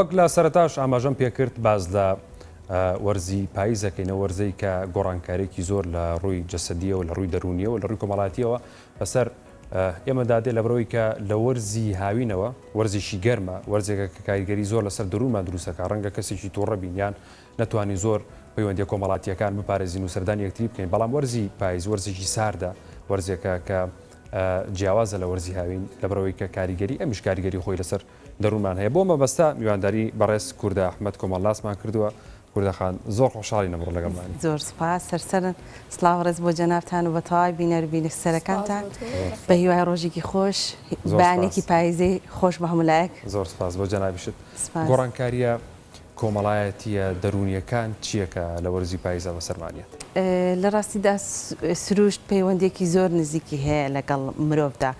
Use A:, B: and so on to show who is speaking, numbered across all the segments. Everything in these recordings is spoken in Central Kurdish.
A: وەک لە سەرەتاش ئاماژەم پێکرد باز لە وەرزی پاییزەکەینە وەرزەی کە گۆڕانکارێکی زۆر لە ڕووی جەسەدیە و لە ڕووی دەرونیەوە لە ڕووی کۆمەڵاتیەوە بەسەر ئێمەدادێ لە بەرەوەی کە لە وەرزی هاوینەوە وەرزێکی گەرمە وەرزێکە کە کاریگەری زۆر لەسەر درومان دروستەکە ڕەنگە کەسێکی تووڕە بینیان نەتوانی زۆر پەیوەندی کۆمەڵاتیەکان بپارێزین و سەردانی یەکتری بکەین بەڵام وەرزی پاییز وەرزێکی ساردە وەرزێکە کە جیاوازە لە وەرزی هاوین لە بەرەوەی کە کاریگەری ئەمیش کاریگەری خۆی لەسەر دەرومان هەیە بۆ مەبەستا میوانداری بەڕێز کوردە ئەحمەد کۆمەڵاسمان کردووە کوردەخان زۆر خۆشحاڵی نەبڕ لەگەڵمانی
B: زۆر سپاس سەرسەرن سڵاو ڕێز بۆ جەنابتان و بەتەواوی بینەر بینەرەکانتان بە هیوای ڕۆژێکی خۆش بەیانێکی پاییزەی خۆش بە هەمولایەک
A: زۆر سپاس بۆ جەنابیشت گۆڕانکاریە کۆمەڵایەتیە دەرونیەکان چییەکە لە وەرزی پاییزە بەسەرمانیەت
B: لە ڕاستیدا سروشت پەیوەندێکی زۆر نزیکی هەیە لەگەڵ مرۆڤدا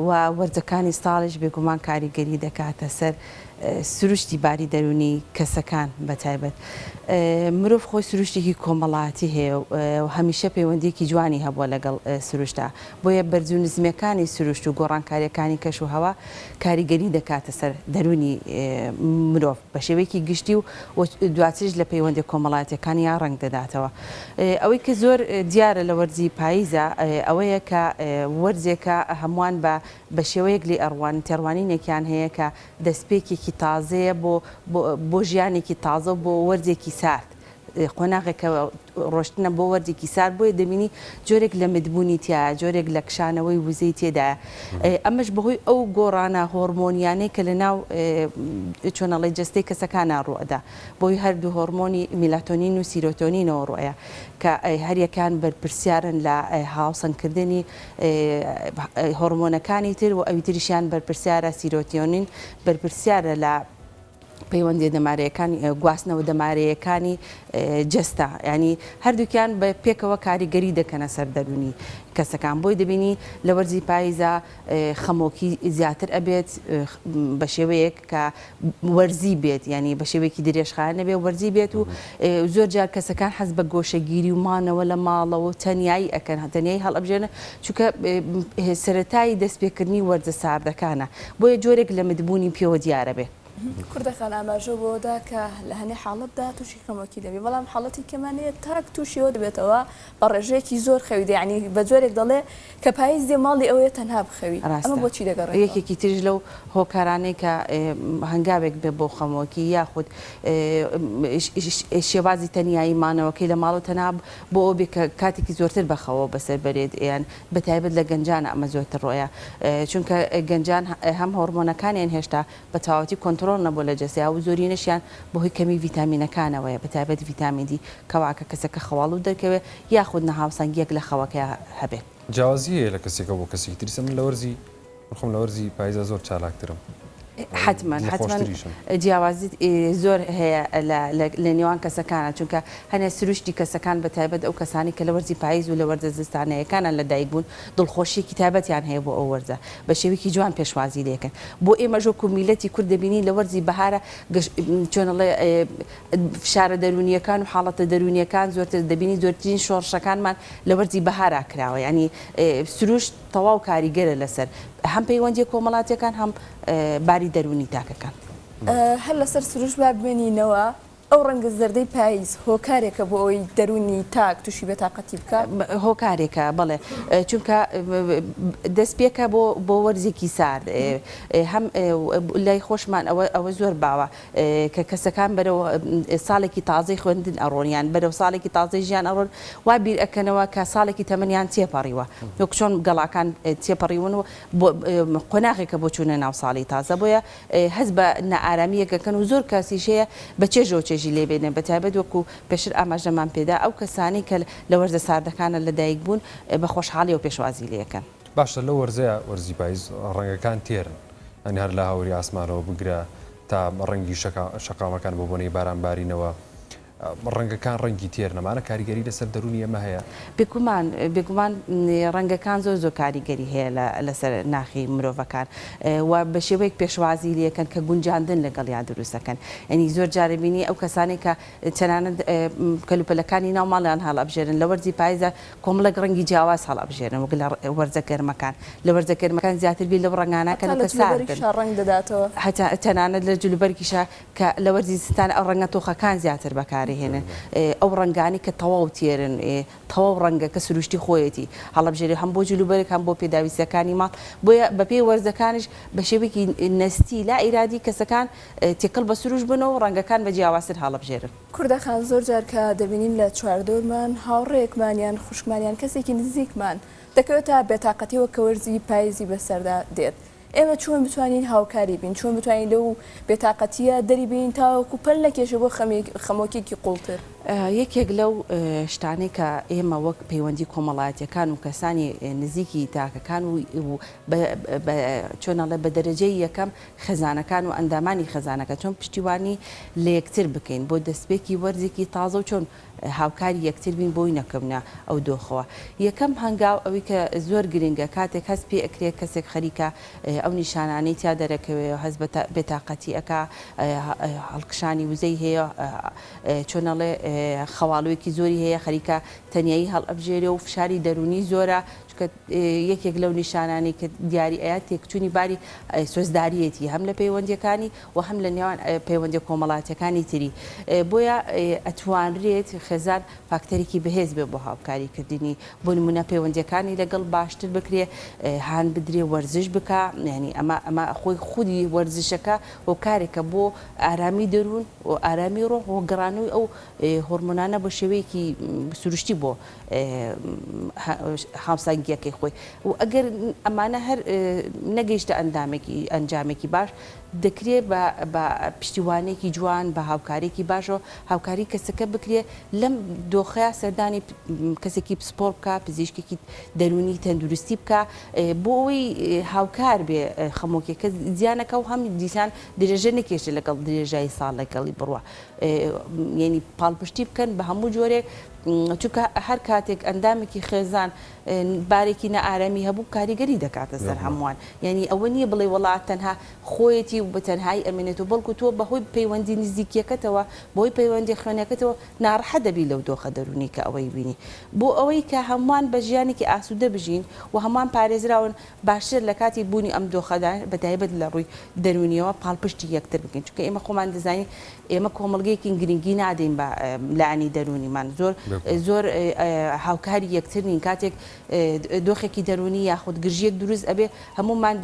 B: و وەرزەکانی ساڵش بێگومان کاریگەری دەکاتە سەر سروشتی باری دەرونی کەسەکان بەتایبەت مرۆڤ خۆی سروشتێکی کۆمەڵاتی هەیە و هەمیشە پەیوەندێکی جوانی هەبووە لەگەڵ سروشتا بۆیە بەرزونزمەکانی سروشت و گۆڕانکاریەکانی کەش و هەوا کاریگەری دەکاتە سەر دەرونی مرۆڤ بە شێوەیەکی گشتی و دواترش لە پەیوەندی کۆمەڵاتیەکانی یا ڕنگ دەداتەوە ئەوەی کە زۆر دیارە لە وەرزی پاییزە ئەوەیە کە وەرزێکە هەمووان بە شێوەیەک لێ ئەڕوان تێڕوانینێکیان هەیە کە دەستپێکێکی تازەیە بۆ ژیانێکی تازە بۆ وەرزێکی سارد قۆناغێکە ڕۆشتنە بۆ وەرزێکی سارد بۆیە دەبینی جۆرێک لە مدبوونی تیا جۆرێک لە کشانەوەی وزەی تێدایە ئەمەش بەهۆی ئەو گۆڕانە هۆرمۆنیانەی کە لەناو چۆنەڵی جەستەی کەسەکانە ڕوئەدا بۆی هەردوو هۆرمۆنی میلاتۆنین و سیرۆتۆنینەوە ڕۆیە کە هەریەکان بەرپرسیارن لە هاوسەنگکردنی هۆرمۆنەکانی تر و ئەوی تریشیان بەرپرسیارە سیرۆتۆنین بەرپرسیارە لە پەیوەندی دەمارەیەەکانی گواستنەوە دەمارەیەەکانی جەستا ینی هەردووکیان بە پێکەوە کاریگەری دەکەنە سەر دەرونی کەسەکان بۆی دەبینی لە وەرزی پاییزە خەمۆکی زیاتر ئەبێت بە شێوەیەک کە وەرزی بێت ینی بە شێوەیەکی درێژخانە بێ وەرزی بێت و زۆر جار کەسەکان حەز بە گۆشەگیری و مانەوە لە ماڵەوە تەنایی ئەکەن تەنیایی هەڵئەبژێنە چونکە سەرەتایی دەستپێکردنی وەرزە ساردەکانە بۆیە جۆرێک لە مدبوونی پێوە دیارە بێ
C: کوردەخان ئاماژە بۆدا کە لە هەنێ حاڵەتدا تووشی خەمۆکی دەبێت بەڵام حاڵەتی کەمانەیە تاک تووشیەوە دەبێتەوە بە ڕێژەیەکی زۆر خەوی ینی بە جۆرێک دەڵێ کە پاییز دێ ماڵی ئەوەیە تەنها بخەوی ئەمە بۆچی دەگەڕێت
B: یەکێکی ترش لەو هۆکارانەی کە هەنگاوێک بێ بۆ خەمۆکی یاخود شێوازی تەنیایی مانەوەکەی لە ماڵ و تەنها بۆ ئەو بێ کە کاتێکی زۆرتر بەخەوە بەسەر بەرێت یان بەتایبەت لە گەنجانە ئەمە زۆرتر ڕۆیە چونکە گەنجان هەم هۆرمۆنەکانیان هێشتا بە تەواوەتی کۆنتڕۆل نەبوو لە جەستیا و زۆرینەشیان بەهۆی کەمی ڤیتامینەکانەوەیە بەتایبەت ڤیتامین دی کەواکە کەسەکە خەواڵ و دەرکەوێت یاخود نەهاوسەنگیەک لە خەوەکە هەبێت
A: جیاوازی هەیە لە کەسێکە بۆ کەسێکی تریسە من لە وەرزی خۆم لە وەرزی پاییزە زۆر چالاکترم
B: حتما جیاوازی زۆر هەیە لە نێوان کەسەکانە چونکە هەنێ سروشتی کەسەکان بەتایبەت ئەو کەسانی کە لە وەرزی پاییز و لە وەرزە زستانەیەکانە لە دایک بوون دڵخۆشیی تایبەتیان هەیە بۆ ئەو وەرزە بە شێوەیەکی جوان پێشوازی لێکن بۆ ئێمە ژۆک و میلەتی کورد دەبینی لە وەرزی بەهارە چۆنەڵێ فشارە دەرونیەکان و حاڵەتە دەرونیەکان زۆرتر دەبینی زۆرترین شۆڕشەکانمان لە وەرزی بەهارا کراوە ینی سروشت تەواو کاریگەرە لەسەر هەم پەیوەندی کۆمەڵاتیەکان هەم باری دەرونی تاکەکان
C: هەر لەسەر سروش با بمێنینەوە ئەو ڕەنگە زەردەی پاییز هۆکارێکە بۆ ئەوی دەرونی تاک تووشی بێتاقەتی بکە
B: هۆکارێکە بڵێ چونکە دەست پێکە بۆ وەرزێکی سارد هەم لای خۆشمان ئەوە زۆر باوە کە کەسەکان بەرەو ساڵێکی تازەی خوێندن ئەڕۆنیان بەرەو ساڵێکی تازەی ژیان ئەڕۆن وا بیر ئەکەنەوە کە ساڵێکی تەمەنیان تێپەڕیوە وەک چۆن گەڵاکان تێپەڕیون و قۆناغێکە بۆ چوونە ناو ساڵی تازە بۆیە هەز بە نەئارامیەکەکەن و زۆر کەسیش هەیە بە چێژۆ لێ بێنێ بەتایبەت وەکو پێشتر ئاماژەمان پێدا ئەو کەسانی کە لە وەرزە ساردەکانە لە دایک بوون بە خۆشحاڵی و پێشوازی لەکەن
A: باشە لە وەرزەیە وەرزی پاییز ڕەنگەکان تێرن ئەنی هەر لە هاوری ئاسمانەوە بگرە تا ڕەنگی شەقامەکان بۆ بۆنەی بارانبارینەوە ڕەنگەکان ڕەنگی تێر نەمانە کاریگەری لەسەر دەرونی ئەمە هەیە
B: بێگومان ڕەنگەکان زۆر کاریگەری هەیە لەسەر ناخی مرۆڤەکان و بە شێوەیەک پێشوازی لەکەن کە گونجاندن لەگەڵ یا دروستەکەن ئەنی زۆر جارەبینی ئەو کەسانی کە تەنانەت کەلوپەلەکانی ناوماڵیان هەڵەبژێرن لە وەرزی پاییزە کۆمەڵێک ڕەنگی جیاواز هەڵەبژێرن وەک لە وەرزە گەرمەکان لە وەرزە گەرمەکان زیاتر بی لەو ڕەنگانەکەن کە ساردن
C: ڕنگ دەداتەوە
B: هەتا تەنانەت لە جلوبەرگیشە کە لە وەرزی زستان ئەو ڕەنگە تۆخەکان زیاتر بەکارهێنن ئەو ڕنگانی کە تەواو تێرن تەواو ڕەنگە کە سروشتی خۆیەتی هەڵەبژێری هەم بۆ جلوبەرێک هەم بۆ پێداویستەکانی ماڵ بۆیە بەپێ وەرزەکانش بە شێوەیەکی نەستی لا ئیرادی کەسەکان تێکەڵ بە سروش بنەوە ڕەنگەکان بە جیاوازتر هەڵەبژێرن
C: کوردەخان زۆر جار کە دەبینین لە چواردۆرمان هاوڕێکمانیان خوشکمانیان کەسێکی نزیکمان دەکەوێتە بێتاقەتیەوە کە وەرزی پاییزی بەسەردا دێت ئێمە چۆن بتوانین هاوکاری بین چۆن بتوانین لەو بێتاقەتیە دەری بین تاوەکو پەل نەکێشە بۆ خەمۆکێکی قوڵتر
B: یەکێک لەو شتانەی کە ئێمە وەک پەیوەندی کۆمەڵایەتیەکان و کەسانی نزیکی تاکەکان و چۆنەڵێ بە دەرەجەی یەکەم خەزانەکان و ئەندامانی خەزانەکە چۆن پشتیوانی لە یەکتر بکەین بۆ دەستپێکی وەرزێکی تازە و چۆن هاوکاری یەکتر بین بۆی نەکەونە ئەو دۆخەوە یەکەم هەنگاو ئەوەی کە زۆر گرنگە کاتێک هەست پێ ئەکرێت کەسێک خەریکە ئەو نیشانانەی تیا دەرەکەوێت هەست بێتاقەتی ئەکا هەڵکشانی وزەی هەیە چۆنەڵێ خەواڵوێکی زۆری هەیە خەریکە تەنیایی هەڵئەبژێرێ و فشاری دەرونی زۆرە یەکێک لەو نیشانانی کە دیاری ئایا تێکچوونی باری سۆزداریەتی هەم لە پەیوەندیەکانی و هەم لە نێوان پەیوەندی کۆمەڵاتەکانی تری بۆیە ئەتوانرێت خێزان فاکتەرێکی بەهێز بێ بۆ هاوکاریکردنی بۆ نمونە پەیوەندیەکانی لەگەڵ باشتر بکرێ هاان بدرێ وەرزش بکە ینی ئەمە خۆی خودی وەرزشەکە و کارێکە بۆ ئارامی دەروون و ئارامی ڕۆح و گەڕانەوەی ئەو هۆرمۆنانە بە شێوەیەکی سروشتی بۆ هاوسانگیەکەی خۆی و ئەگەر ئەمانە هەر نەگەیشتە ئەنجامێکی باش دەکرێت بە پشتیوانێکی جوان بە هاوکارێکی باشەوە هاوکاری کەسەکە بکرێت لەم دۆخەیە سەردانی کەسێکی پسپۆر بکە پزیشکێکی دەرونی تەندروستی بکە بۆ ئەوەی هاوکار بێ خەمۆکێکە زیانەکە و هەم دیسان درێژە نەکێشە لەگەڵ درێژایی ساڵ لەگەڵی بڕوە یعنی پاڵپشتی بکەن بە هەموو جۆرێک چونکە هەر کاتێک ئەندامێکی خێزان بارێکی نەئارامی هەبوو کاریگەری دەکاتە سەر هەمووان یعنی ئەوە نییە بڵێ وڵات تەنها خۆیەتی و بە تەنهایی ئەمێنێت و بەڵکو تۆ بەهۆی پەیوەندی نزیکیەکەتەوە بۆی پەیوەندی خوێنەکەتەوە ناڕەحە دەبی لەو دۆخە دەرونی کە ئەوەی بینی بۆ ئەوەی کە هەمووان بە ژیانێکی ئاسوودە بژین و هەمووان پارێزراون باشتر لە کاتی بوونی ئەم دۆخەدا بەتایبەت لە ڕووی دەرونیەوە پاڵپشتی یەکتر بکەین چونکە ئێمە خۆمان دەزانین ئێمە کۆمەڵگەیەکی گرنگی نادەین بە لانی دەرونیمان زۆر هاوکاری یەکتر نین کاتێک دۆخێکی دەرونی یاخود گرژیەک دروست ئەبێ هەمومان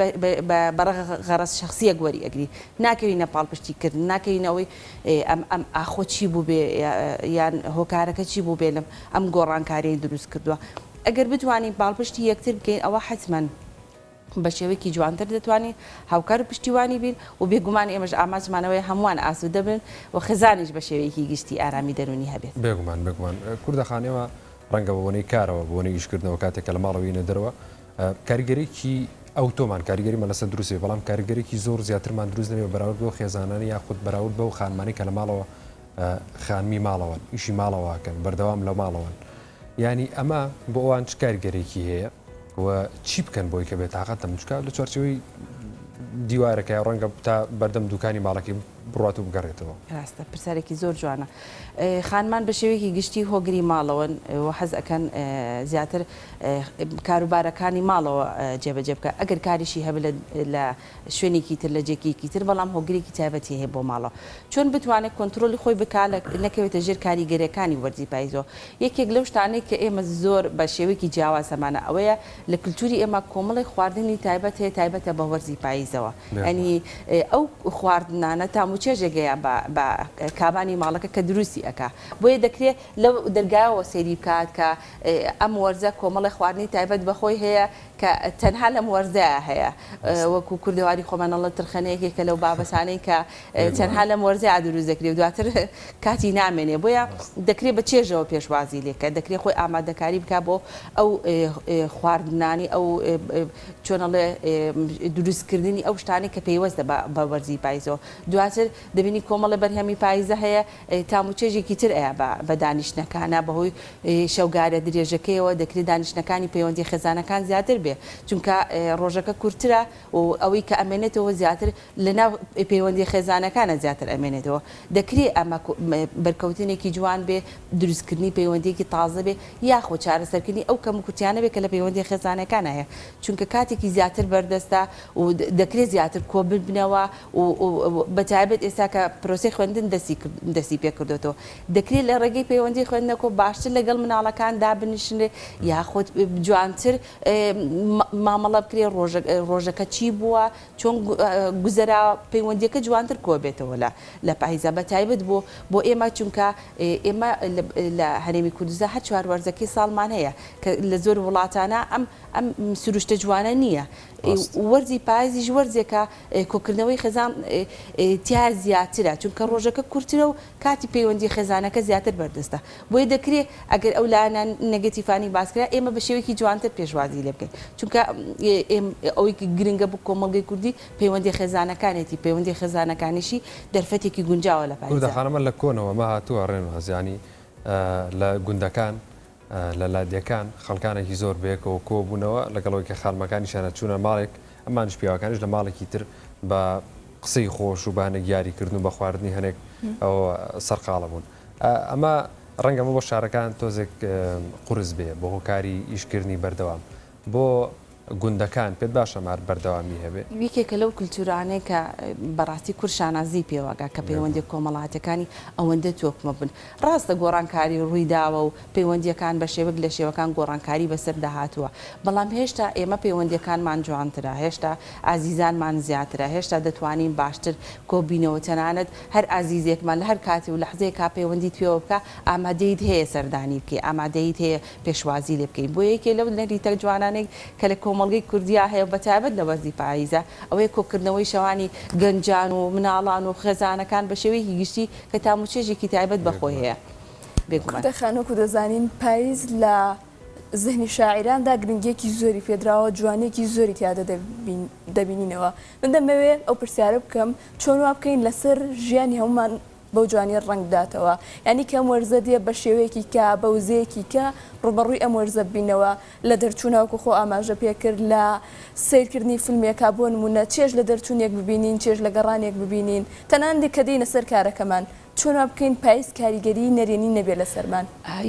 B: بە غەرەز شخصیەک وەری ئەگری ناکەوینە پاڵپشتیکردن ناکەینەوەی ئەم ئاخۆ چی بوو بێ یان هۆکارەکە چی بوو بێ لەم ئەم گۆڕانکاریی دروست کردووە ئەگەر بتوانین پاڵپشتی یەکتر بکەین ئەوە حتمەن بە شێوەیەکی جوانتر دەتوانین هاوکار پشتیوانی بین و بێگومان ئێمەش ئاماژمانەوەی هەمووان ئاسوودە بن و خزانیش بە شێوەیەکی گشتی ئارامی دەرونی هەبێت
A: بێگومان کوردەخانەوە ڕەنگە بەوەنەی کارەوە بۆنەی گشتکردنەوە کاتێکە لە ماڵەوەینە دەرەوە کاریگەرێکی ئەو تۆمان کاریگەریمان لەسەر دروستێ بەڵام کاریگەرێکی زۆر زیاترمان دروست دەبێت بەراورد بۆ خێزانانی یاخود بەراورد بەو خانمانی کە لە ماڵەوە خانمی ماڵەوەن ئیشی ماڵەوەکەن بەردەوام لە ماڵەوەن ینی ئەمە بۆ ئەوان چ کاریگەرێکی هەیە و چی بکەن بۆی کە بێت تااقەتە مچکات لە چوارچەوەی دیوارەکە ڕەنگە تا بەردەم دوکانی ماڵەکەی بڕات و بگەڕێتەوە
B: ڕاستە پرسیارێکی زۆر جوانە خانمان بە شێوەیەکی گشتی هۆگری ماڵەوەن و حەز ئەەکەن زیاتر کاروبارەکانی ماڵەوە جێبەجێ بکە ئەگەر کاریشی هەبێت لە شوێنێکی تر لە جێکێکی تر بەڵام هۆگرێکی تایبەتی هەیە بۆ ماڵەوە چۆن بتوانێت کۆنتترۆلی خۆی بکات نەکەوێتە ژێر کاریگەریەکانی وەرزی پاییزەوە یەکێک لەو شتانەی کە ئێمە زۆر بە شێوەیەکی جیاوازەمانە ئەوەیە لە کولتوری ئێمە کۆمەڵی خواردنی تایبەت هەیە تایبەتە بە وەرزی پاییزەوە ینی ئەو خواردنانە تاموچێژێگەیە بە کابانی ماڵەکە کە دروستی ئەکا بۆیە دەکرێت لەو دەرگایەوە سەیری بکات کە ئەم وەرزە کۆمەڵی خواردنی تایبەت بەخۆی هەیە کە تەنها لەم وەرزەیە هەیە وەکو کوردەواری خۆمانەڵە ترخەنەیەکێکە لەو بابەسانەی کە تەنها لەم وەرزەیە دروست دەکرێت دواتر کاتی نامێنێ بۆیە دەکرێت بە چێژەوە پێشوازی لێکە دەکرێت خۆی ئامادەکاری بکە بۆ ئەو خواردنانی ئەو چۆنەڵێ دروستکردنی ئەو شتانی کە پێیوەستە بە وەرزی پاییزەوە دواتر زیاتر دەبینی کۆمەڵە بەرهەمی پاییزە هەیە تاموچێژێکی تر ئەیە بە دانیشتەکانە بەهۆی شەوگارە درێژەکەیەوە دەکرێت دانیشتەکانی پەیوەندی خێزانەکان زیاتر بێ چونکە ڕۆژەکە کورتترە و ئەوەی کە ئەمێنێتەوە زیاتر لەناو پەیوەندی خێزانەکانە زیاتر ئەمێنێتەوە دەکرێت ئەمە بەرکەوتنێکی جوان بێ دروستکردنی پەیوەندیەکی تازە بێ یاخۆ چارەسەرکردنی ئەو کەم کورتیانە بێ کە لە پەیوەندی خێزانەکان هەیە چونکە کاتێکی زیاتر بەردەستە و دەکرێت زیاتر کۆ ببنەوە و بەتایبەت ئێستا کە پرۆسی خوێندن دەستی پێ کردوێتەوە دەکرێت لە ڕێگەی پەیوەندی خوێندنەکە باشتر لەگەڵ مناڵەکان دابنیشنێ یاخۆت جوانتر مامەڵە بکرێ ڕۆژەکە چی بووە چۆن گوزەرا پەیوەندیەکە جوانتر کۆ بێتەوە لە پاییزە بەتایبەت بۆ ئێمە چونکە ئێمە لە هەرێمی کوردستان هەر چوار وەرزەکەی ساڵمان هەیە کە لە زۆر وڵاتانە ئەم سروشتە جوانە نییە وەرزی پاییزیش وەرزێکە کۆکردنەوەی خێزان تیا زیاترە چونکە ڕۆژەکە کورتترە و کاتی پەیوەندی خێزانەکە زیاتر بەردەستە بۆیە دەکرێت ئەگەر ئەو لایەنە نەگەتیفانی باسکرا ئێمە بە شێوەیەکی جوانتر پێشوازی لێ بکەین چونکە ئەوەی گرنگە بوو کۆمەڵگەی کوردی پەیوەندی خێزانەکانێتی پەیوەندی خێزانەکانیشی دەرفەتێکی گونجاوە لە پاییزە
A: کوردەخانەمە لە کۆنەوە ما هاتووە ڕێن هەزیانی لە گوندەکان لە لادیەکان خەڵکانێکی زۆر بەیەکەوە کۆبوونەوە لەگەڵەوەی کە خانمەکانیشانە چوونە ماڵێک ئەمانش پیاوەکانش لە ماڵێکی تر بە قسەی خۆش و بانە یاریکردن و بە خواردنی هەنێک ئەو سەرقاڵە بوون ئەمە ڕەنگەمە بۆ شارەکان تۆزێک قورس بێ بۆ هۆکاری ئیشکردنی بەردەوام بۆ گوندەکان پێت باشە مار بەردەوامی هەبێ
B: ویکێکە لەو کللتورانەیە کە بەڕاستی کورشانازی پێوەگا کە پەیوەندی کۆمەڵاتەکانی ئەوەندە تۆکمە بن ڕاستە گۆڕانکاری ڕوویداوە و پەیوەندیەکان بە شێوەک لە شێوەکان گۆڕانکاری بەسەر داهاتووە بەڵام هێشتا ئێمە پەیوەندیەکانمان جوانترە هێشتا ئازیزانمان زیاترە هێشتا دەتوانین باشتر کۆبینەوە تەنانەت هەر ئازیزێکمان لە هەر کاتی و لەحزەیە کا پەیوەندی پێوە بکە ئامادەیت هەیە سەردانی بکەی ئامادەیت هەیە پێشوازی لێ بکەین بۆ یەکێ لەو نەریتە جوانانێک کە لە کۆمەڵگەی کوردیا هەیە بەتابەت لە وەرزی پاییزە ئەوەیە کۆکردنەوەی شەوانی گەنجان و مناڵان و خێزانەکان بە شێوەیەکی گشتی کە تاموچێژێکی تایبەت بەخۆی هەیە
C: دەخانۆک و دەزانین پاییز لە زهنی شاعراندا گرنگێکی زۆری پێدراوە جوانێکی زۆری تیادە دەبینینەوە من دەمەوێ ئەو پرسیارە بکەم چۆن وا بکەین لەسەر ژیانی هەمومان بەو جوانی ڕنگداتەوە یعنی کە ئەم وەرزە دێ بە شێوەیەکی کە بە وزەیەکی کە ڕوبەڕووی ئەم وەرزە ببینەوە لە دەرچوونەوەکو خۆ ئاماژە پێکرد لە سیرکردنی فیلمێکا بۆ نمونە چێژ لە دەرچوونێک ببینین چێژ لە گەڕانێک ببینین تەناندی کە دێنە سەر کارەکەمان چۆن بکەین پاییز کاریگەری نەرێنی نەبێ لە سەرمان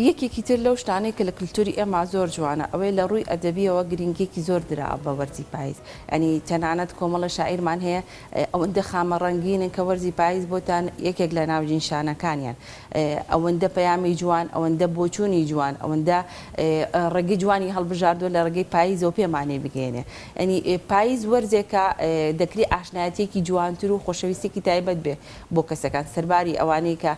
B: یەکێکی تر لەو شتانەی کە لە کللتوری ئێمە زۆر جوانە ئەوەی لە ڕووی ئەدەبیەوە گرنگێکی زۆر درا بە وەرزی پاییز ئەنی تەنانەت کۆمەڵە شاعیرمان هەیە ئەوەندە خامە ڕەنگینن کە وەرزی پاییز بۆتان یەکێک لە ناوجین شانەکانیان ئەوەندە پەیامی جوان ئەوەندە بۆچوونی جوان ئەوەندە ڕێگەی جوانی هەڵبژاردووە لە ڕێگەی پاییزەوە پێمانێ بگەێنێ ئەنی پاییز وەرزێکە دەکرێت ئاشنایەتێکی جوانتر و خۆشەویستێکی تایبەت بێ بۆ کەسەکان سەرباری ئەوانەی کە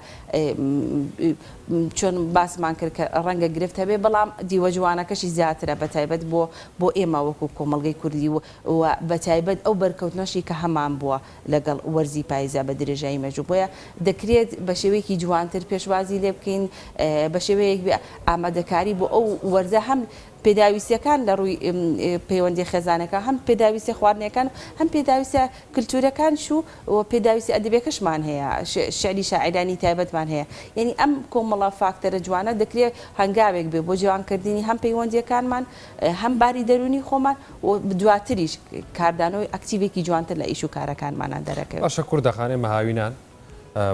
B: چۆن باسمان کرد کە ڕەنگە گرفت هەبێ بەڵام دیوە جوانەکەشی زیاترە بەتایبەت بۆ ئێمە وەکو کۆمەڵگەی کوردی و بەتایبەت ئەو بەرکەوتنەشی کە هەمان بووە لەگەڵ وەرزی پاییزە بە درێژایی مەژوو بۆیە دەکرێت بە شێوەیەکی جوانتر پێشوازی لێ بکەین بە شێوەیەک ئامادەکاری بۆ ئەو وەرزە هەم پێداویستیەکان لە ڕووی پەیوەندی خێزانەکە هەم پێداویستی خواردنەکان هەم پێداویستە کللتورەکانش و پێداویستی ئەدەبیەکەشمان هەیە شعری شاعرانی تایبەتمان هەیە یعنی ئەم کۆمەڵە فاکتەرە جوانە دەکرێت هەنگاوێک بێ بۆ جوانکردنی هەم پەیوەندیەکانمان هەم باری دەرونی خۆمان و دواتریش کاردانەوەی ئەکتیڤێکی جوانتر لە ئیش و کارەکانمانان دەرەکەوێت
A: باشە کوردەخانەی مەهاوینان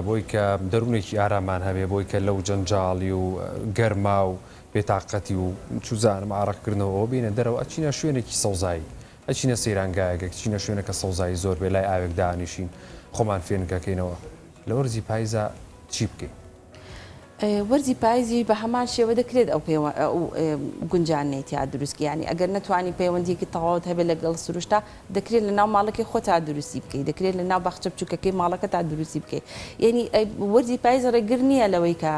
A: بۆی کە دەروونێکی ئارامان هەبێ بۆی کە لەو جەنجاڵی و گەرما و بێتاقەتی و چوزانم ئاڕەکردنەوە بینە دەرەوە ئەچینە شوێنێکی سەوزایی ئەچینە سەیرانگایەکە چینە شوێنەکە سەوزایی زۆر بێ لای ئاوێک دانیشین خۆمان فێنکەکەینەوە لە وەرزی پاییزە چی بکەین
B: وەرزی پاییزی بە هەمان شێوە دەکرێت ئەو گونجانێتیا دروستکە ینی ئەگەر نتوانانی پەیوەندیەکی تەواوت هەبێت لەگەڵ سروشتا دەکرێت لە ناو ماڵەکەی خۆ تا دروستی بکەیت دەکرێت لە ناو بەخچە بچووکەکەی ماڵەکە تا دروستی بکەیت یعنی وەرزی پاییز ڕێگر نییە لەوەی کە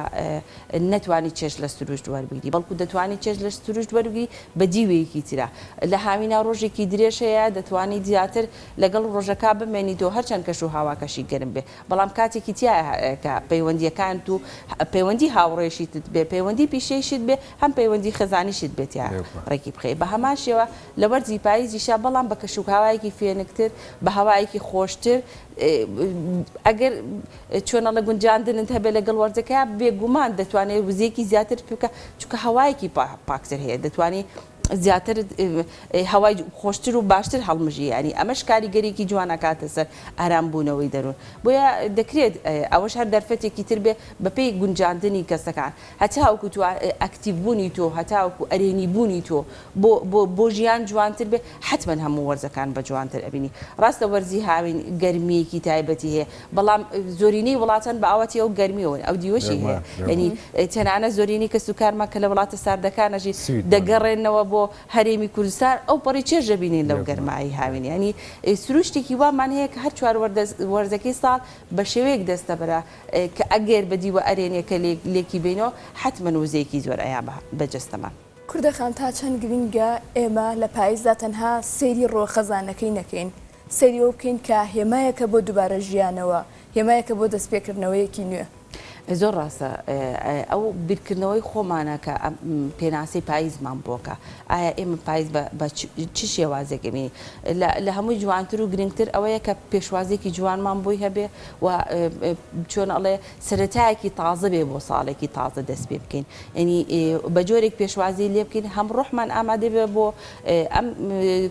B: نتوانی چێژ لە سروشت وەربگری بەڵکو دەتوانی چێژ لە سروشت وەربگری بە دیوەیەکی ترە لە هاوینا ڕۆژێکی درێژ هەیە دەتوانی زیاتر لەگەڵ ڕۆژەکە بمێنیتەوە هەرچەند کەش و هاواکەشی گەرم بێ بەڵام کاتێکی تایە کە پەیوەندیەکان و پەیوەندی هاوڕێشیت بێ پەیوەندی پیشەیشت بێ هەم پەیوەندی خەزانیشت بێت یا ڕێکی بخێ بە هەمان شێوە لە وەرزی پاییزیشا بەڵام بە کەشوهاوایەکی فێنکتر بە هەوایەکی خۆشتر ئەگەر چۆنە لە گونجاندنت هەبێ لەگەڵ وەرزەکە بێگومان دەتوانێت وزەیەکی زیاتر بکە چونکە هەوایەکی پاکتر هەیە دەتوانێت زیاتر هەوای خۆشتر و باشتر هەڵمژی ینی ئەمەش کاریگەریکی جوانەکاتە سەر ئارامبوونەوەی دەروون بۆیە دەکرێت ئەوەش هەر دەرفەتێکی تر بێ بەپێی گونجاندنی کەسەکان هەتاوەکو تو ئەکتیڤبوونی تۆ هەتاوەکو ئەرێنی بوونی تۆ بۆ ژیان جوانتر بێ حتمما هەموو وەرزەکان بە جوانتر ئەبینی ڕاستە وەرزی هاوین گەرمیەکی تایبەتی هەیە بەڵام زۆرینەی وڵاتان بە ئاواتی ئەو گەرمیەوە ئەو دیوەشی هەیە ینی تەنانە زۆرینی کەس و کارمان کە لە وڵاتە ساردەکانەژی دەگەڕێنەوە بۆ هەرێمی کوردستان ئەو پەڕی چێژە بینین لەو گەرمایی هاوین ینی سروشتێکی وامان هەیە کە هەر چوار وەرزەکەی ساڵ بە شێوەیەک دەستە بەرە کە ئەگەر بەدیوە ئەرێنێکە لێکی بینەوە حتمما وزەیەکی زۆر ئەیا بەجەستەمان
C: کوردەخان تا چەند گرنگە ئێمە لە پاییزدا تەنها سەیری ڕۆخەزانەکەی نەکەین سەریەوە بکەین کە هێمایەکە بۆ دووبارە ژیانەوە هێمایەکە بۆ دەستپێکردنەوەیەکی نوێ
B: زۆر ڕاستە ئەو بیرکردنەوەی خۆمانە کە پێناسی پاییزمان بۆکە ئایا ئێمە پاییز بە چ شێوازێکی بینی لە هەمووی جوانتر و گرنگتر ئەوەیە کە پێشوازێکی جوانمان بۆی هەبێ و چۆن ئەڵێ سەرەتایەکی تازە بێ بۆ ساڵێکی تازە دەست پێ بکەین ینی بە جۆرێک پێشوازی لێ بکەین هەم ڕۆحمان ئامادە بێ بۆ ئەم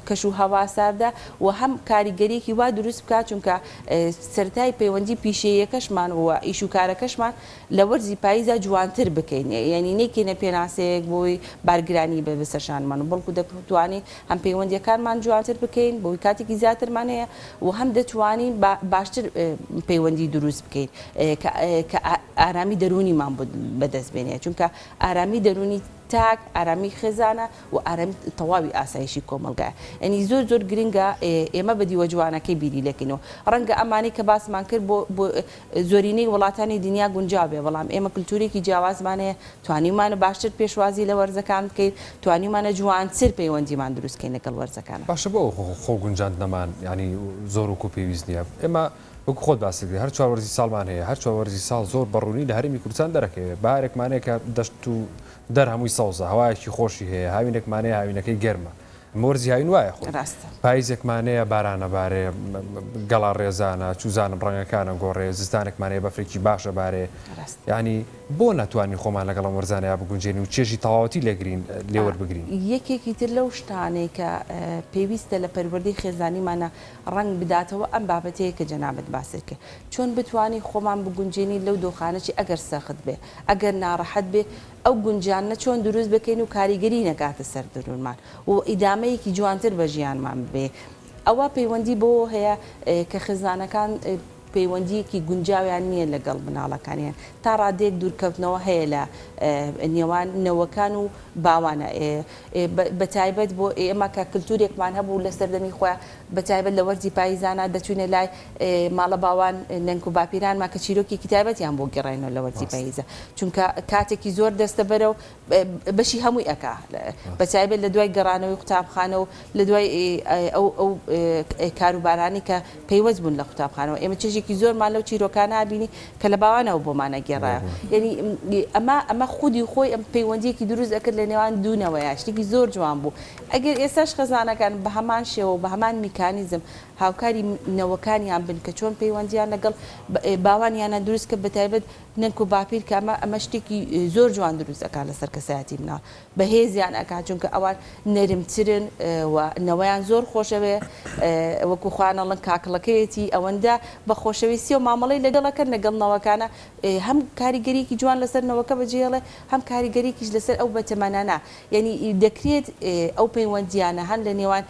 B: کەش و هەوا ساردا و هەم کاریگەریەکی وا دروست بکات چونکە سەرەتای پەیوەندی پیشەیەکەشمان و ئیش و کارەکەشمان لە وەرزی پاییزە جوانتر بکەین یعنی نێکێنە پێناسەیەک بۆی بارگرانی بە بەسەرشانمان و بەڵکو دەتوانین هەم پەیوەندیەکانمان جوانتر بکەین بۆی کاتێکی زیاترمان هەیە و هەم دەتوانین باشتر پەیوەندی دروست بکەین کە ئارامی دەرونیمان بەدەست بێنێ چونکە ئارامی دەرونی تاک ئارامی خێزانە و ئارامی تەواوی ئاسایشی کۆمەلگایە ئەنی زۆر گرنگە ئێمە بەدیوە جوانەکەی بیری لەکەینەوە ڕەنگە ئەمانی کە باسمان کرد بۆ زۆرینەی وڵاتانی دنیا گونجاو بێ بەڵام ئێمە کللتورێکی جیاوازمانەیە توانیمانە باشتر پێشوازی لە وەرزەکان بکەین توانیمانە جوانتر پەیوەندیمان دروستکەین لەگەڵ وەرزەکانە
A: باشە بۆ خۆ گونجاندنەمان ینی زۆر وکو پێویست نییە ئێمە وەکو خۆت باسکردی هەر چوار وەرزی ساڵمان هەیە هەر چوار وەرزی ساڵ زۆر بەڕوونی لە هەرێمی کوردستان دەرەکەوێت بارێکمانەیە کە دەشت و دەر هەمووی سەوزە هەوایەکی خۆشی هەیە هاوینێکمانەیە هاوینەکەی گەرمە مۆرزی هاوین وایە خۆ پاییزێکمانەیە بارانە بارێ گەڵا ڕێزانە چوزانم ڕەنگەکانە گۆڕێ زستانێکمانەیە بەفرێکی باشە بارێ ینی بۆ ناتوانین خۆمان لەگەڵ وەرزانەیە بگونجێنی و چێژی تەواوەتی لێگرین لێوەربگرین
B: یەکێکی تر لەو شتانەی کە پێویستە لە پەروەردەی خێزانیمانە ڕنگ بداتەوە ئەم بابەتەیە کە جەنابەت باست کرد چۆن بتوانین خۆمان بگونجێنی لەو دۆخانەی ئەگەر سەخت بێ ئەگەر ناڕەحەت بێ ئەو گونجانە چۆن دروست بکەین و کاریگەری نەکاتە سەر دروونمان و ئیدامەیەکی جوانتر بە ژیانمان بێ ئەوە پەیوەندی بۆ هەیە کە خێزانەکان پەیوەندیەکی گونجاویان نییە لەگەڵ مناڵەکانیان تا ڕادێک دوورکەوتنەوە هەیە لە نێوان نەوەکان و باوانە بەتایبەت بۆ ئێمە کە کللتورێکمان هەبوو لە سەردەمی خۆیان بەتایبەت لە وەرزی پاییزانە دەچوونە لای ماڵە باوان نەنگ و باپیرانمان کە چیرۆکی کتابەتیان بۆ گەڕێنەوە لە وەرزی پاییزە چونکە کاتێکی زۆر دەستە بەرە و بەشی هەمووی ئەکا بەتایبەت لە دوای گەڕانەوەی قوتابخانە و لە دوای ئەو کاروبارانی کە پەیوەست بوون لە قوتابخانەوە ئێمە چێژێکی زۆرمان لەو چیرۆکانە بینی کە لە باوانەوە بۆمانە گێڕایە یعنی ئەمە خودی خۆی ئەم پەیوەندیەکی دروست ئەکرد لە نێوان دوونەوەیە شتێکی زۆر جوان بوو ئەگەر ئێستاش خەزانەکان بە هەمان شێوە بە هەمان میکانیزم هاوکاری نەوەکانیان بن کە چۆن پەیوەندیان لەگەڵ باوانیانە دروست کە بەتایبەت نەنگ و باپیر کە ئەمە شتێکی زۆر جوان دروست ئەکات لەسەر کەسایەتی مناڵ بەهێزیان ئەکات چونکە ئەوان نەرمترن و نەوەیان زۆر خۆشەوێ وەکو خوانەڵن کاکڵەکەیەتی ئەوەندە بە خۆشەویستی و مامەڵەی لەگەڵەکەن لەگەڵ نەوەکانە هەم کاریگەریکی جوان لەسەر نەوەکە بەجێڵێ هەم کاریگەریکیش لەسەر ئەو بەتەمەنانە یعنی دەکرێت ئەو پەیوەندیانە هەن لە نێوان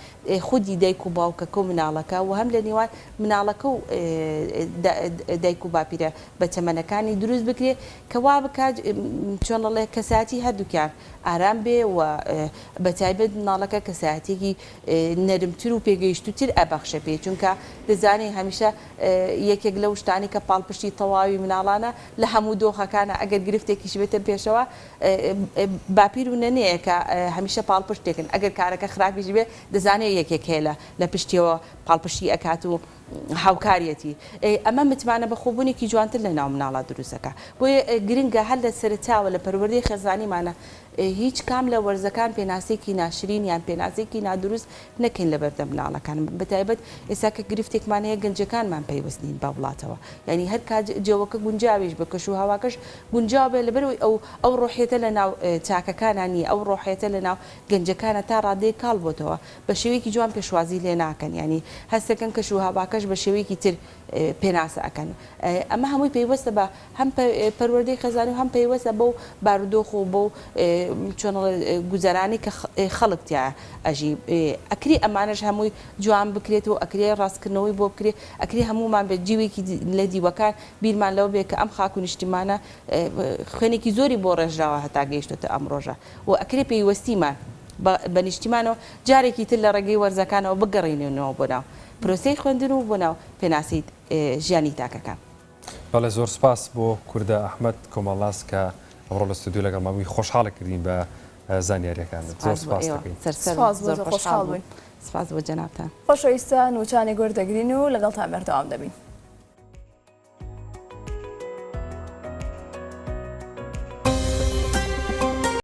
B: خودی دایک و باوکەکە و مناڵەکە و هەم لە نێوان مناڵەکە و دایک و باپیرە بەتەمەنەکانی دروست بکرێت کە وا بکات چۆنڵێ کەساتی هەردووکیان ئارام بێ و بەتایبەت مناڵەکە کەساتێکی نەرمتر و پێگەیشتوتر ئەبەخشە پێ چونکە دەزانێ هەمیشە یەکێک لەو شتانی کە پاڵپشتی تەواوی مناڵانە لە هەموو دۆخەکانە ئەگەر گرفتێکیش بێتە پێشەوە باپیر و نەنەیە کە هەمیشە پاڵپشتێکن ئەگەر کارەکە خراپیش بێ دەزانێت یەکێک هەیە لە پشتیەوە پاڵپشتی ئەکات و هاوکاریەتی ئەمە متمانە بەخۆبوونێکی جوانتر لە ناو مناڵە دروستەکە بۆیە گرنگە هەر لە سەرچاوە لە پەروەردەی خێزانیمانە هیچ کام لە وەرزەکان پێناسێکی ناشرین یان پێناسێکی نادروست نەکەین لە بەردە مناڵەکان بەتایبەت ئێستا کە گرفتێکمان هەیە گەنجەکانمان پەیوەستین بە وڵاتەوە یعنی هەر جێوەکە گونجاویش بە کەش و هاواکەش گونجاو بێ لەبەرەوەی ئەو ڕۆحێتە لە ناو چاکەکانانی ئەو ڕۆحێتە لە ناو گەنجەکانە تا ڕادەیە کاڵ بۆتەوە بە شێوەیەکی جوان پێشوازی لێ ناکەن ینی هەستەکەن کەش و هاواکەش بە شێوەیەکی تر پێناسە ئەەکەن ئەمە هەمووی پێیوەستە بە هەم پەروەردەی خەزانانی و هەم پێیوەستە بەو بارودۆخ و بەو گوزارانی کە خەڵک تیا ئەژی ئەکری ئەمانش هەمووی جوان بکرێتەوە ئەکرێ ڕاستکردنەوەی بۆ بکرێت ئەکری هەمومان بە جیوێکی لە دیوەکان بیرمان لەوە بێت کە ئەم خاک و نیشتیمانە خوێنێکی زۆری بۆ ڕێژراوە هەتا گەیشتێتە ئەم ڕۆژە و ئەکرێ پێیوەستیمان بە نیشتیمانەوە جارێکی تر لە ڕێگەی وەرزەکانەوە بگەڕێنێنەوە بۆ ناو پرۆسەی خوێندن و بۆ ناو پێناسی ژیانی تاکەکان.
A: بەڵێ زۆر سپاس بۆ کوردە ئەحمەد کۆمەڵاس کە ئەمڕۆ لە ستودیۆ لەگەڵ مامی خۆشحاڵە کردین بە زانیاریەکانت زۆر سپاس دەکەین.
C: سپاس بۆ جەنابتان.
B: سپاس بۆ جەنابتان.
C: خۆشەویستان وچانی گوێردەگرین و لەگەڵ تا بەردەوام دەبین.